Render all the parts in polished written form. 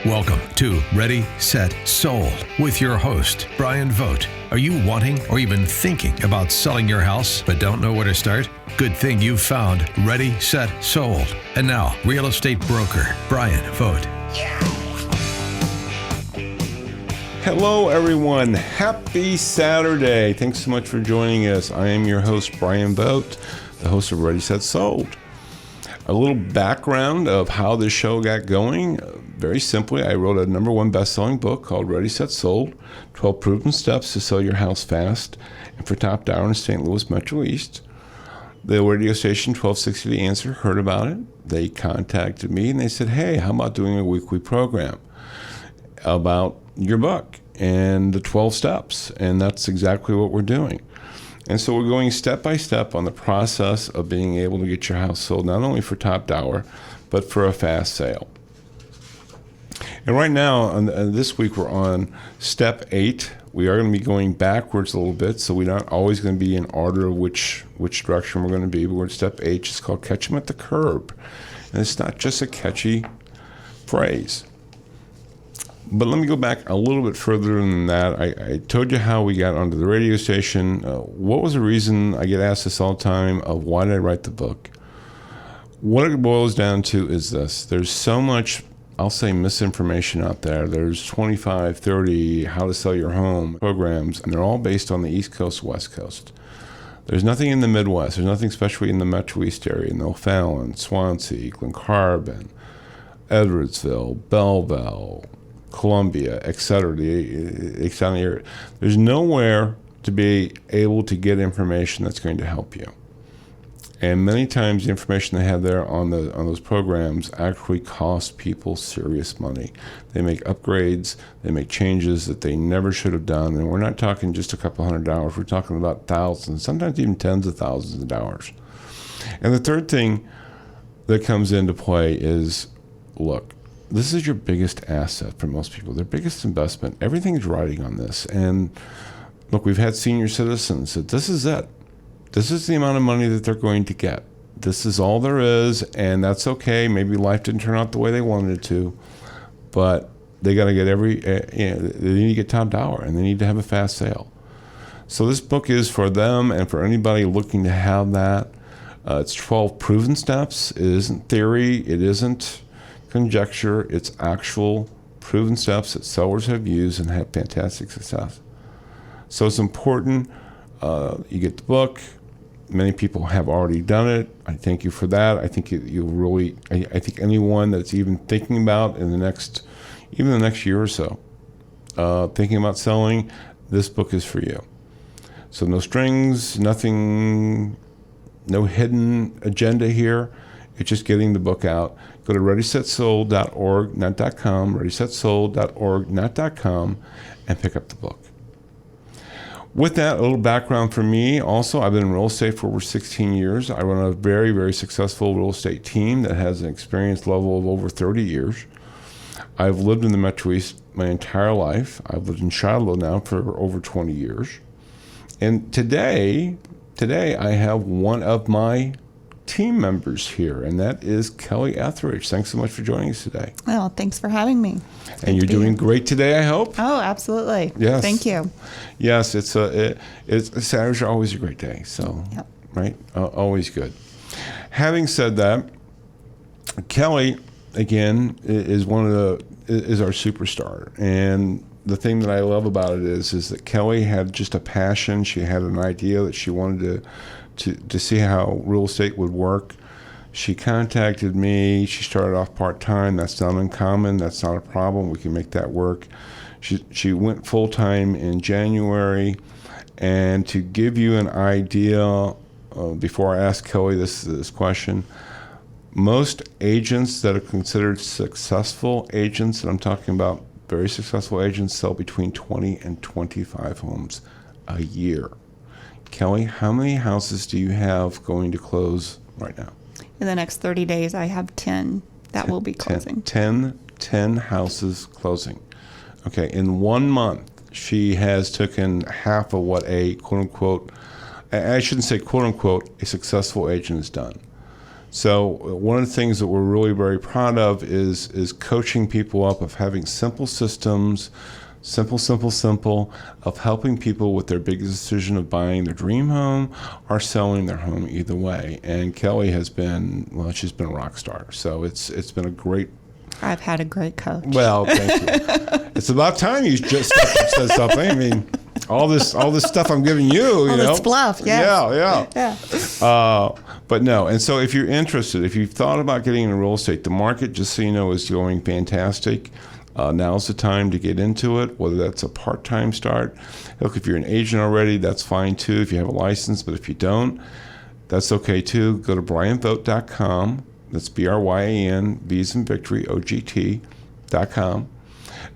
Welcome to Ready, Set, Sold with your host, Bryan Vogt. Are you wanting or even thinking about selling your house but don't know where to start? Good thing you found Ready, Set, Sold. And now, real estate broker, Bryan Vogt. Hello, everyone. Happy Saturday. Thanks so much for joining us. I am your host, Bryan Vogt, the host of Ready, Set, Sold. A little background of how this show got going. Very simply, I wrote a #1 best-selling book called Ready, Set, Sold, 12 Proven Steps to Sell Your House Fast and for Top Dollar in St. Louis Metro East. The radio station 1260 The Answer heard about it. They contacted me and they said, hey, how about doing a weekly program about your book and the 12 steps? And that's exactly what we're doing. And so we're going step by step on the process of being able to get your house sold, not only for top dollar, but for a fast sale. And right now, this week, we're on step 8. We are going to be going backwards a little bit, so we're not always going to be in order of which direction we're going to be. But we're at step 8. It's called Catch 'em at the Curb. And it's not just a catchy phrase. But let me go back a little bit further than that. I told you how we got onto the radio station. What was the reason? I get asked this all the time of why did I write the book? What it boils down to is this. There's so much, I'll say, misinformation out there. There's 25, 30 how to sell your home programs, and they're all based on the East Coast, West Coast. There's nothing in the Midwest. There's nothing especially in the Metro East area, in O'Fallon, Swansea, Glen Carbon, Edwardsville, Belleville, Columbia, etc. The extended area. There's nowhere to be able to get information that's going to help you. And many times the information they have there on those programs actually cost people serious money. They make upgrades, they make changes that they never should have done. And we're not talking just a couple $100. We're talking about thousands, sometimes even tens of thousands of dollars. And the third thing that comes into play is, look, this is your biggest asset for most people, their biggest investment. Everything's riding on this. And look, we've had senior citizens that this is it. This is the amount of money that they're going to get. This is all there is, and that's okay. Maybe life didn't turn out the way they wanted it to, but they got to get they need to get top dollar, and they need to have a fast sale. So this book is for them and for anybody looking to have that. It's 12 proven steps. It isn't theory. It isn't conjecture. It's actual proven steps that sellers have used and had fantastic success. So it's important you get the book. Many people have already done it. I thank you for that. I think you'll really, I think anyone that's even thinking about in the next year or so, thinking about selling, this book is for you. So no strings, nothing, no hidden agenda here. It's just getting the book out. Go to readysetsold.org, not .com, readysetsold.org, not .com, and pick up the book. With that, a little background for me. Also, I've been in real estate for over 16 years. I run a very, very successful real estate team that has an experience level of over 30 years. I've lived in the Metro East my entire life. I've lived in Shiloh now for over 20 years. And today I have one of my team members here, and that is Kelly Etheridge. Thanks so much for joining us today. Well, thanks for having me. And you're doing great today, I hope. Oh, absolutely. Yes. Thank you. Yes, Saturdays are always a great day. So, Yep. Right, always good. Having said that, Kelly again is is our superstar, and the thing that I love about it is that Kelly had just a passion. She had an idea that she wanted to see how real estate would work. She contacted me. She started off part-time. That's not uncommon. That's not a problem. We can make that work. She went full-time in January. And to give you an idea, before I ask Kelly this question, most agents that are considered successful agents, and I'm talking about very successful agents, sell between 20 and 25 homes a year. Kelly, how many houses do you have going to close right now? In the next 30 days, I have 10 that will be closing. 10 houses closing. Okay, in 1 month, she has taken half of what a quote-unquote, I shouldn't say quote-unquote, a successful agent has done. So one of the things that we're really very proud of is coaching people up, of having simple systems, simple, of helping people with their biggest decision of buying their dream home or selling their home, either way. And Kelly has been, well, she's been a rock star. So it's been a great. I've had a great coach. Well, thank you. It's about time you just stepped up and said something. I mean, all this stuff I'm giving you, all this fluff, Yeah. Yeah. But no, and so if you're interested, if you've thought about getting into real estate, the market, just so you know, is going fantastic. Now's the time to get into it, whether that's a part-time start. Look, if you're an agent already, that's fine too, if you have a license. But if you don't, that's okay too. Go to bryanvogt.com. That's BRYAN, V as in victory, OGT.com.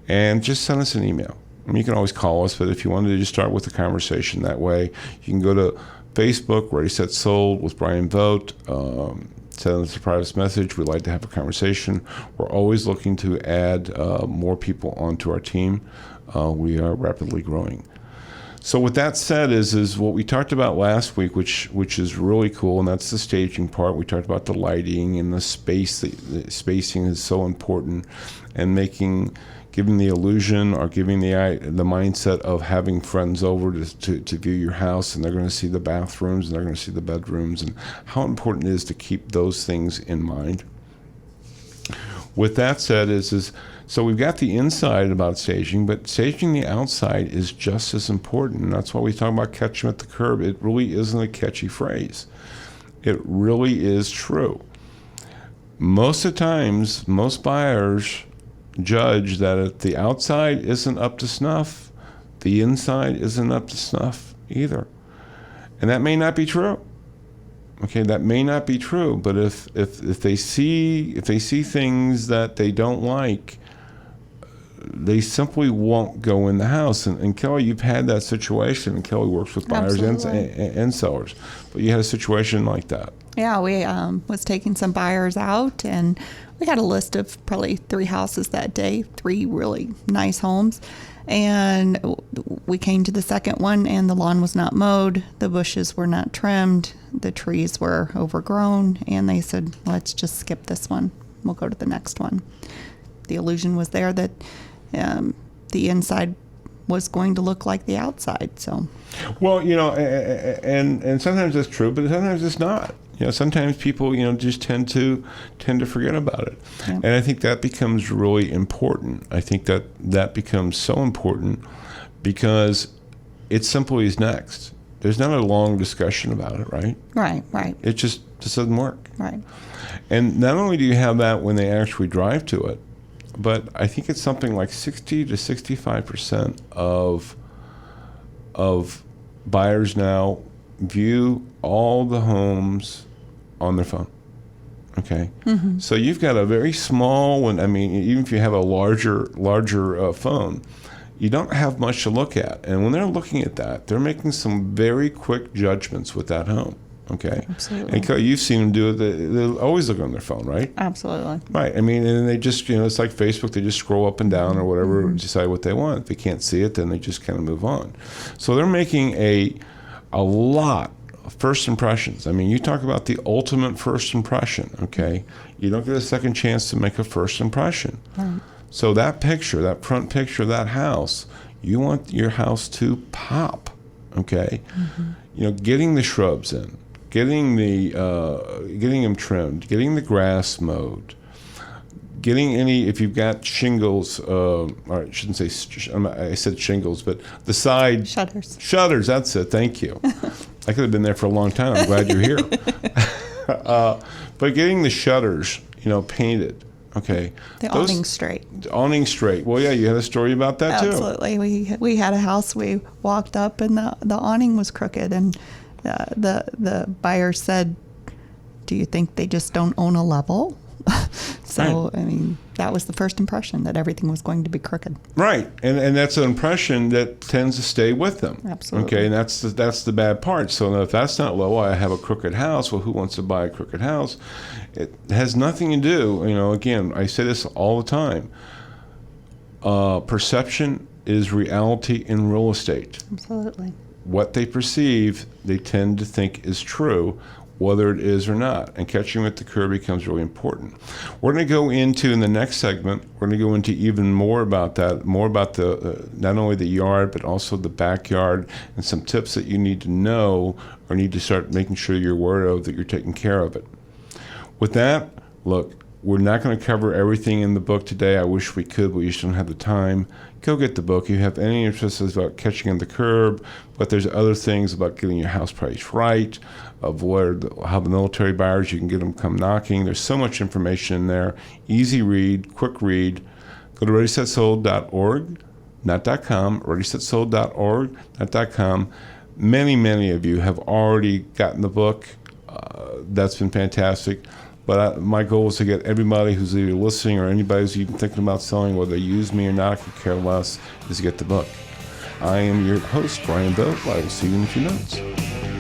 And just send us an email. I mean, you can always call us, but if you wanted to just start with a conversation that way, you can go to Facebook, Ready, Set, Sold with Bryan Vogt. Send us a private message. We'd like to have a conversation. We're always looking to add more people onto our team. We are rapidly growing. So with that said, is what we talked about last week, which is really cool, and that's the staging part. We talked about the lighting and the space. The spacing is so important, and giving the illusion or giving the mindset of having friends over to view your house, and they're going to see the bathrooms and they're going to see the bedrooms, and how important it is to keep those things in mind. With that said, so we've got the inside about staging, but staging the outside is just as important. And that's why we talk about catch them at the curb. It really isn't a catchy phrase. It really is true. Most of the times, most buyers judge that if the outside isn't up to snuff, the inside isn't up to snuff either. And that may not be true. Okay, that may not be true, but if they see things that they don't like, they simply won't go in the house. And Kelly, you've had that situation, and Kelly works with buyers and sellers, but you had a situation like that. Yeah, we was taking some buyers out, and we had a list of probably 3 houses that day, 3 really nice homes. And we came to the second one, and the lawn was not mowed, the bushes were not trimmed, the trees were overgrown, and they said, let's just skip this one. We'll go to the next one. The illusion was there that the inside was going to look like the outside. So, well, and sometimes that's true, but sometimes it's not. Sometimes people, just tend to forget about it. Yeah. And I think that becomes really important. I think that becomes so important because it simply is next. There's not a long discussion about it, right? Right. It just doesn't work. Right. And not only do you have that when they actually drive to it, but I think it's something like 60 to 65% of buyers now view all the homes on their phone. Okay, mm-hmm. So you've got a very small one. I mean, even if you have a larger phone, you don't have much to look at. And when they're looking at that, they're making some very quick judgments with that home. Okay, absolutely. And you've seen them do it. They always look on their phone, right? Absolutely. Right. I mean, and they just, it's like Facebook. They just scroll up and down or whatever, mm-hmm. decide what they want. If they can't see it, then they just kind of move on. So they're making a lot of first impressions. I mean, you talk about the ultimate first impression. Okay, you don't get a second chance to make a first impression. Right. So that picture, that front picture of that house, you want your house to pop. Okay, mm-hmm. Getting the shrubs in. Getting them trimmed, getting the grass mowed, getting if you've got shingles, or I shouldn't say, I said shingles, but the side shutters. Shutters, that's it. Thank you. I could have been there for a long time. I'm glad you're here. But getting the shutters, painted. Okay. The awning straight. Awning straight. Well, yeah, you had a story about that too. Absolutely. We had a house. We walked up, and the awning was crooked, and the buyer said, do you think they just don't own a level? So, right. I mean, that was the first impression, that everything was going to be crooked. Right. And that's an impression that tends to stay with them. Absolutely. Okay, and that's the bad part. So if that's not low, I have a crooked house. Well, who wants to buy a crooked house? It has nothing to do, again, I say this all the time. Perception is reality in real estate. Absolutely. What they perceive, they tend to think is true whether it is or not. And catching at the curb becomes really important. We're going to go into, in the next segment, we're going to go into even more about that, more about the not only the yard, but also the backyard, and some tips that you need to know or need to start making sure you're aware of, that you're taking care of it. With that, look, we're not going to cover everything in the book today. I wish we could, but we just don't have the time. Go get the book. If you have any interest about catching on the curb, but there's other things about getting your house price right, of how the military buyers, you can get them come knocking. There's so much information in there. Easy read, quick read. Go to ReadySetSold.org, not .com, ReadySetSold.org, not .com. Many of you have already gotten the book. That's been fantastic. But my goal is to get everybody who's either listening or anybody who's even thinking about selling, whether they use me or not, I could care less, is to get the book. I am your host, Bryan Vogt. I will see you in a few minutes.